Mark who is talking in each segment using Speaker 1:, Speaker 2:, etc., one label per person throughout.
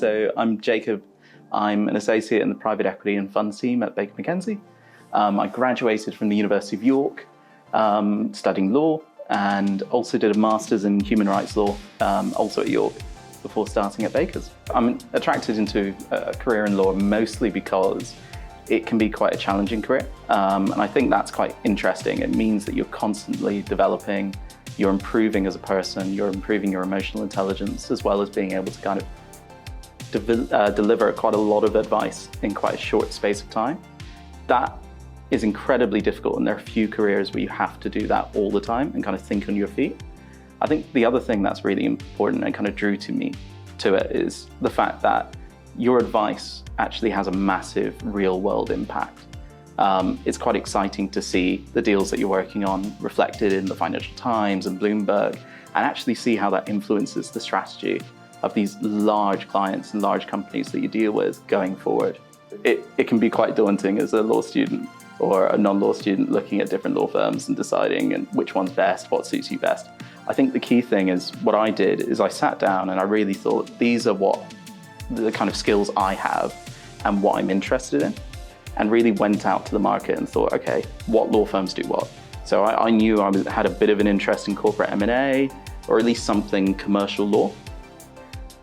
Speaker 1: So I'm Jacob. I'm an associate in the private equity and funds team at Baker McKenzie. I graduated from the University of York, studying law, and also did a master's in human rights law, also at York, before starting at Baker's. I'm attracted into a career in law mostly because it can be quite a challenging career. And I think that's quite interesting. It means that you're constantly developing, you're improving as a person, you're improving your emotional intelligence, as well as being able to kind of deliver quite a lot of advice in quite a short space of time. That is incredibly difficult, and there are few careers where you have to do that all the time and kind of think on your feet. I think the other thing that's really important and kind of drew me to it is the fact that your advice actually has a massive real-world impact. It's quite exciting to see the deals that you're working on reflected in the Financial Times and Bloomberg, and actually see how that influences the strategy of these large clients and large companies that you deal with going forward. It can be quite daunting as a law student or a non-law student looking at different law firms and deciding which one's best, what suits you best. I think the key thing is what I did is I sat down and I really thought, these are what the kind of skills I have and what I'm interested in, and really went out to the market and thought, okay, what law firms do what? So I knew I had a bit of an interest in corporate M&A, or at least something commercial law,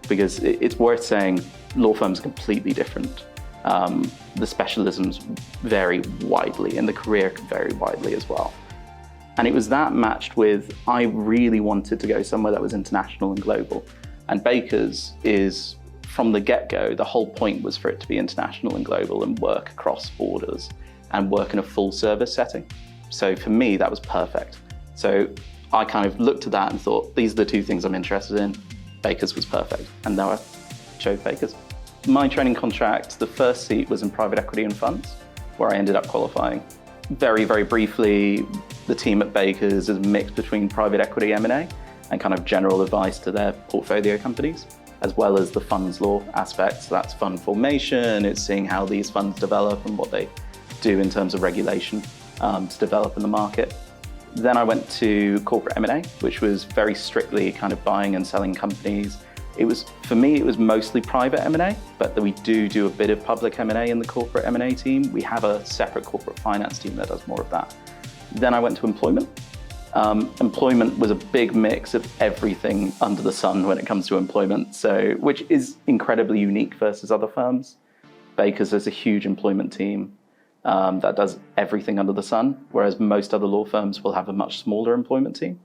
Speaker 1: because it's worth saying law firms are completely different. The specialisms vary widely and the career can vary widely as well. And it was that matched with, I really wanted to go somewhere that was international and global. And Baker's is, from the get-go, the whole point was for it to be international and global and work across borders and work in a full service setting. So for me, that was perfect. So I kind of looked at that and thought, these are the two things I'm interested in. Baker's was perfect. And now I chose Baker's. My training contract, the first seat was in private equity and funds, where I ended up qualifying. Very, very briefly, the team at Baker's is a mix between private equity M&A and kind of general advice to their portfolio companies, as well as the funds law aspects. So that's fund formation, it's seeing how these funds develop and what they do in terms of regulation to develop in the market. Then I went to corporate M&A, which was very strictly kind of buying and selling companies. For me, it was mostly private M&A, but we do a bit of public M&A in the corporate M&A team. We have a separate corporate finance team that does more of that. Then I went to employment. Employment was a big mix of everything under the sun when it comes to employment, which is incredibly unique versus other firms. Baker's has a huge employment team that does everything under the sun, whereas most other law firms will have a much smaller employment team.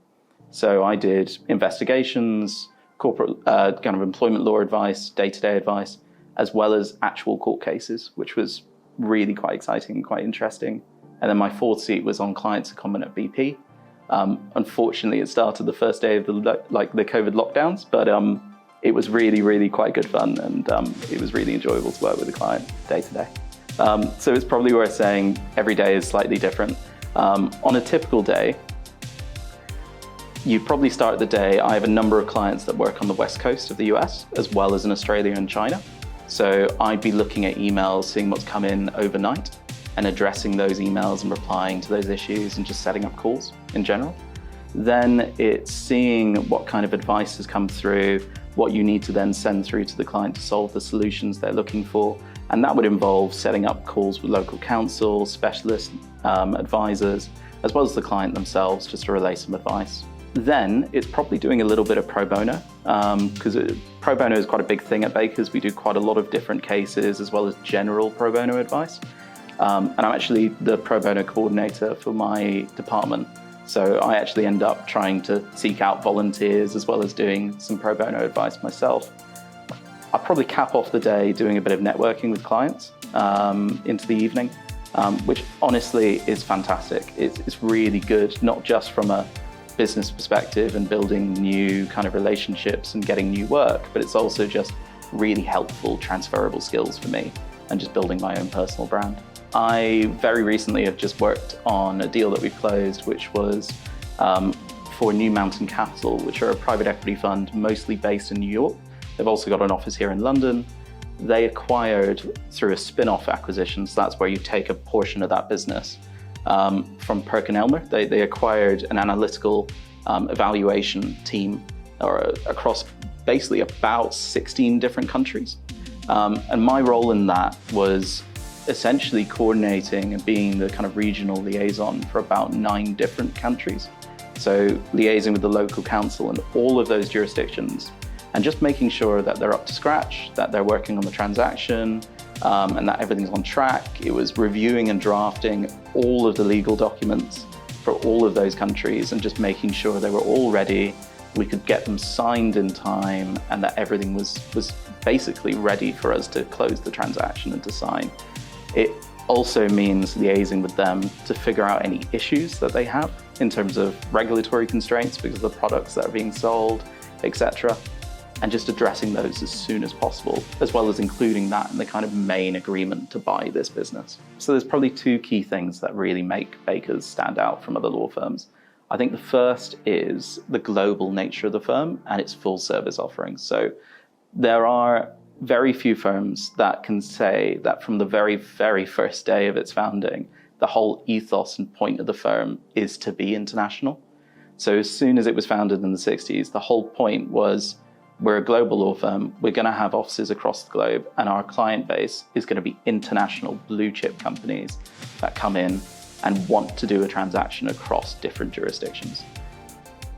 Speaker 1: So I did investigations, corporate kind of employment law advice, day-to-day advice, as well as actual court cases, which was really quite exciting and quite interesting. And then my fourth seat was on client secondment at BP. Unfortunately, it started the first day of the COVID lockdowns, but it was really, really quite good fun, and it was really enjoyable to work with the client day to day. So it's probably worth saying every day is slightly different. On a typical day, you probably start the day, I have a number of clients that work on the West Coast of the US, as well as in Australia and China. So I'd be looking at emails, seeing what's come in overnight, and addressing those emails and replying to those issues and just setting up calls in general. Then it's seeing what kind of advice has come through, what you need to then send through to the client to solve the solutions they're looking for. And that would involve setting up calls with local counsel, specialist advisors, as well as the client themselves, just to relay some advice. Then it's probably doing a little bit of pro bono, because pro bono is quite a big thing at Baker's. We do quite a lot of different cases, as well as general pro bono advice. And I'm actually the pro bono coordinator for my department. So I actually end up trying to seek out volunteers, as well as doing some pro bono advice myself. I'll probably cap off the day doing a bit of networking with clients into the evening, which honestly is fantastic. It's really good, not just from a business perspective and building new kind of relationships and getting new work, but it's also just really helpful transferable skills for me and just building my own personal brand. I very recently have just worked on a deal that we've closed, which was for New Mountain Capital, which are a private equity fund mostly based in New York. They've also got an office here in London. They acquired through a spin-off acquisition, so that's where you take a portion of that business from PerkinElmer. They acquired an analytical evaluation team across basically about 16 different countries. And my role in that was essentially coordinating and being the kind of regional liaison for about 9 different countries. So liaising with the local council in all of those jurisdictions and just making sure that they're up to scratch, that they're working on the transaction, and that everything's on track. It was reviewing and drafting all of the legal documents for all of those countries and just making sure they were all ready, we could get them signed in time, and that everything was basically ready for us to close the transaction and to sign. It also means liaising with them to figure out any issues that they have in terms of regulatory constraints because of the products that are being sold, etc. And just addressing those as soon as possible, as well as including that in the kind of main agreement to buy this business. So there's probably 2 key things that really make Baker's stand out from other law firms. I think the first is the global nature of the firm and its full service offerings. So there are very few firms that can say that from the very, very first day of its founding, the whole ethos and point of the firm is to be international. So as soon as it was founded in the 60s, the whole point was, we're a global law firm, we're going to have offices across the globe, and our client base is going to be international blue chip companies that come in and want to do a transaction across different jurisdictions.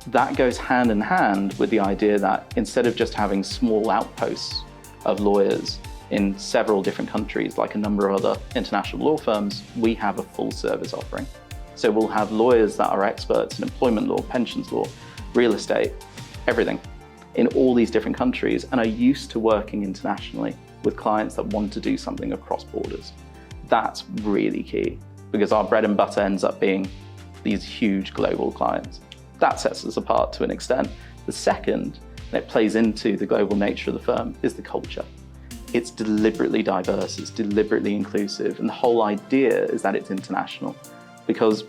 Speaker 1: That goes hand in hand with the idea that instead of just having small outposts of lawyers in several different countries, like a number of other international law firms, we have a full service offering. So we'll have lawyers that are experts in employment law, pensions law, real estate, everything, in all these different countries, and are used to working internationally with clients that want to do something across borders. That's really key, because our bread and butter ends up being these huge global clients. That sets us apart to an extent. The second, and it plays into the global nature of the firm, is the culture. It's deliberately diverse, it's deliberately inclusive, and the whole idea is that it's international, because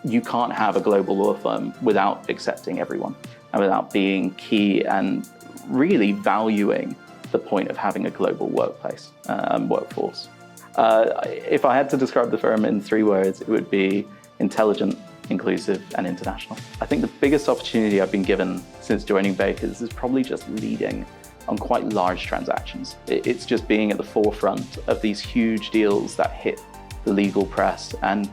Speaker 1: you can't have a global law firm without accepting everyone and without being key and really valuing the point of having a global workplace, workforce. If I had to describe the firm in 3 words, it would be intelligent, inclusive, and international. I think the biggest opportunity I've been given since joining Baker's is probably just leading on quite large transactions. It's just being at the forefront of these huge deals that hit the legal press and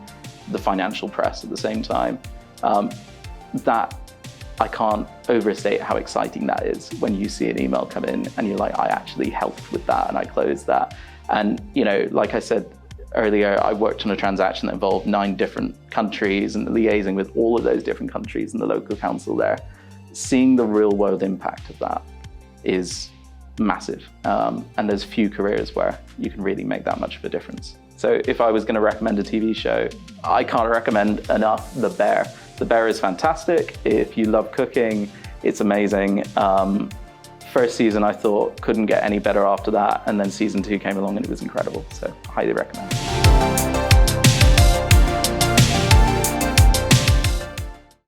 Speaker 1: the financial press at the same time. That I can't overstate how exciting that is when you see an email come in and you're like, I actually helped with that and I closed that. And, you know, like I said earlier, I worked on a transaction that involved 9 different countries and liaising with all of those different countries and the local council there. Seeing the real world impact of that is massive. And there's few careers where you can really make that much of a difference. So if I was going to recommend a TV show, I can't recommend enough The Bear. The Bear is fantastic. If you love cooking, it's amazing. First season I thought couldn't get any better after that, and then season 2 came along and it was incredible. So highly recommend.